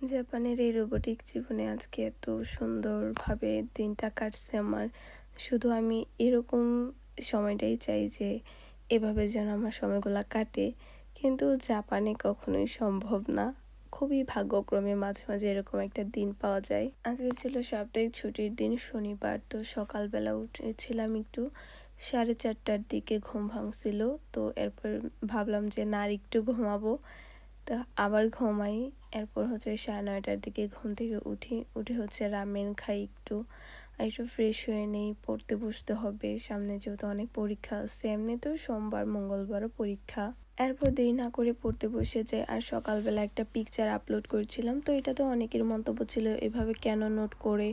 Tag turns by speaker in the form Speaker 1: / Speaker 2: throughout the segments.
Speaker 1: জাপানের এই রোবটিক জীবনে আজকে এত সুন্দরভাবে দিনটা কাটছে আমার। শুধু আমি এরকম সময়টাই চাই যে এভাবে যেন আমার সময়গুলা কাটে। কিন্তু জাপানে কখনোই সম্ভব না। খুবই ভাগ্যক্রমে মাঝে, মাঝে এরকম একটা দিন পাওয়া যায়। আজকে ছিল সাপ্তাহিক ছুটির দিন শনিবার। তো সকালবেলা উঠেছিলাম একটু 4:30টার দিকে ঘুম ভাঙছিল। তো এরপর ভাবলাম যে না আরেকটু ঘুমাবো। তা আবার ঘুমাই। এরপর হচ্ছে 9:30টার দিকে ঘুম থেকে উঠি। উঠে হচ্ছে রামেন খাই একটু। আর একটু ফ্রেশ হয়ে নেই, পড়তে বসতে হবে। সামনে যেহেতু অনেক পরীক্ষা আছে। এমনিতেও সোমবার, মঙ্গলবারও পরীক্ষা। এরপর দেরি না করে পড়তে বসে যাই। আর সকালবেলা একটা পিকচার আপলোড করেছিলাম। তো এটাতে অনেকের মন্তব্য ছিল এভাবে কেন নোট করে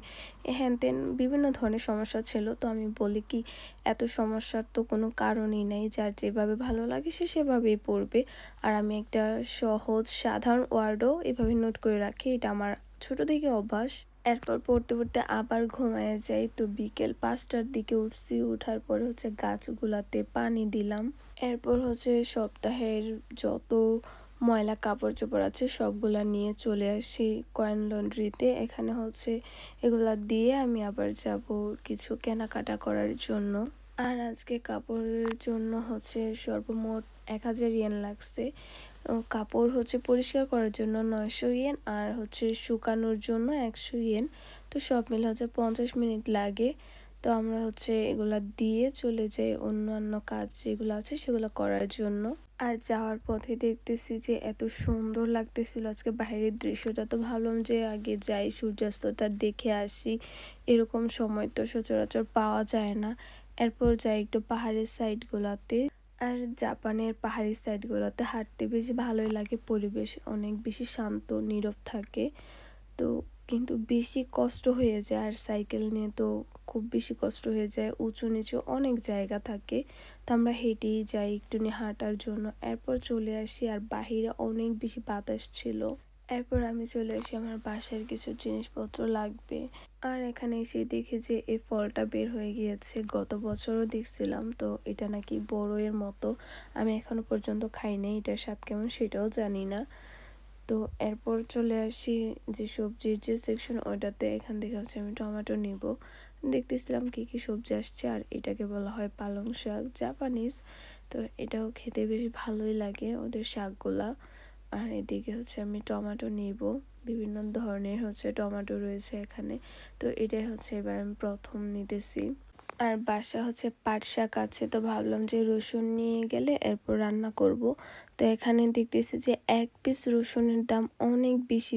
Speaker 1: হ্যান-ত্যান বিভিন্ন ধরনের সমস্যা ছিল। তো আমি বলি কি এত সমস্যার তো কোনো কারণই নাই। যার যেভাবে ভালো লাগে সে সেভাবেই পড়বে। আর আমি একটা সহজ সাধারণ ওয়ার্ডও এভাবে নোট করে রাখি। এটা আমার ছোট থেকে অভ্যাস। এরপর পড়তে, পড়তে আবার ঘুমায়ে যাই। তো বিকেল 5টার দিকে উঠছি। উঠার পরে হচ্ছে গাছগুলাতে পানি দিলাম। এরপর হচ্ছে সপ্তাহের যত ময়লা কাপড়-চোপড় আছে সবগুলা নিয়ে চলে আসি কয়েন লন্ড্রিতে। এখানে হচ্ছে এগুলা দিয়ে আমি আবার যাবো কিছু কেনাকাটা করার জন্য। আর আজকে কাপড়ের জন্য হচ্ছে সর্বমোট 1000 ইয়েন লাগছে। কাপড় হচ্ছে পরিষ্কার করার জন্য 900 ইয়েন আর হচ্ছে শুকানোর জন্য 100 ইয়েন। তো সব মিলে হচ্ছে 50 মিনিট লাগে। তো আমরা হচ্ছে এগুলা দিয়ে চলে যাই অন্যান্য কাজ যেগুলো আছে সেগুলো করার জন্য। আর যাওয়ার পথে দেখতেছি যে এত সুন্দর লাগতেছিল আজকে বাইরের দৃশ্যটা। তো ভাবলাম যে আগে যাই সূর্যাস্তটা দেখে আসি। এরকম সময় তো সচরাচর পাওয়া যায় না। এরপর যাই একটু পাহাড়ের সাইডগুলাতে। আর জাপানের পাহাড়ি সাইডগুলোতে হাঁটতে বেশ ভালোই লাগে। পরিবেশ অনেক বেশি শান্ত, নীরব থাকে। তো কিন্তু বেশি কষ্ট হয়ে যায়। আর সাইকেল নিয়ে তো খুব বেশি কষ্ট হয়ে যায়। উঁচু নিচু অনেক জায়গা থাকে। তো আমরা হেঁটেই যাই একটুখানি হাঁটার জন্য। এরপর চলে আসি আর বাহিরে অনেক বেশি বাতাস ছিল। এরপর আমি চলে আসি আমার বাসার কিছু জিনিসপত্র লাগবে। আর এখানে এসে দেখি যে এই ফলটা বের হয়ে গিয়েছে। গত বছরও দেখছিলাম। তো এটা নাকি বড়ইয়ের মতো। আমি এখনো পর্যন্ত খাই নাই। এটার স্বাদ কেমন সেটাও জানি না। তো এরপর চলে আসি যে সবজির যে সেকশন ওইটাতে। এখান থেকে হচ্ছে আমি টমেটো নিব। দেখতেছিলাম কি, কি সবজি আসছে আর এটাকে বলা হয় পালং শাক, জাপানিজ। তো এটাও খেতে বেশ ভালোই লাগে ওদের শাকগুলা। আর এদিকে হচ্ছে আমি টমেটো নিব। বিভিন্ন ধরনের হচ্ছে টমেটো রয়েছে এখানে। তো এটাই হচ্ছে এবার আমি প্রথম নিতেছি। আর বাসা হচ্ছে পাট শাক আছে। তো ভাবলাম যে রসুন নিয়ে গেলে এরপর রান্না করব। তো এখানে দেখতেছি যে 1 পিস রসুনের দাম অনেক বেশি,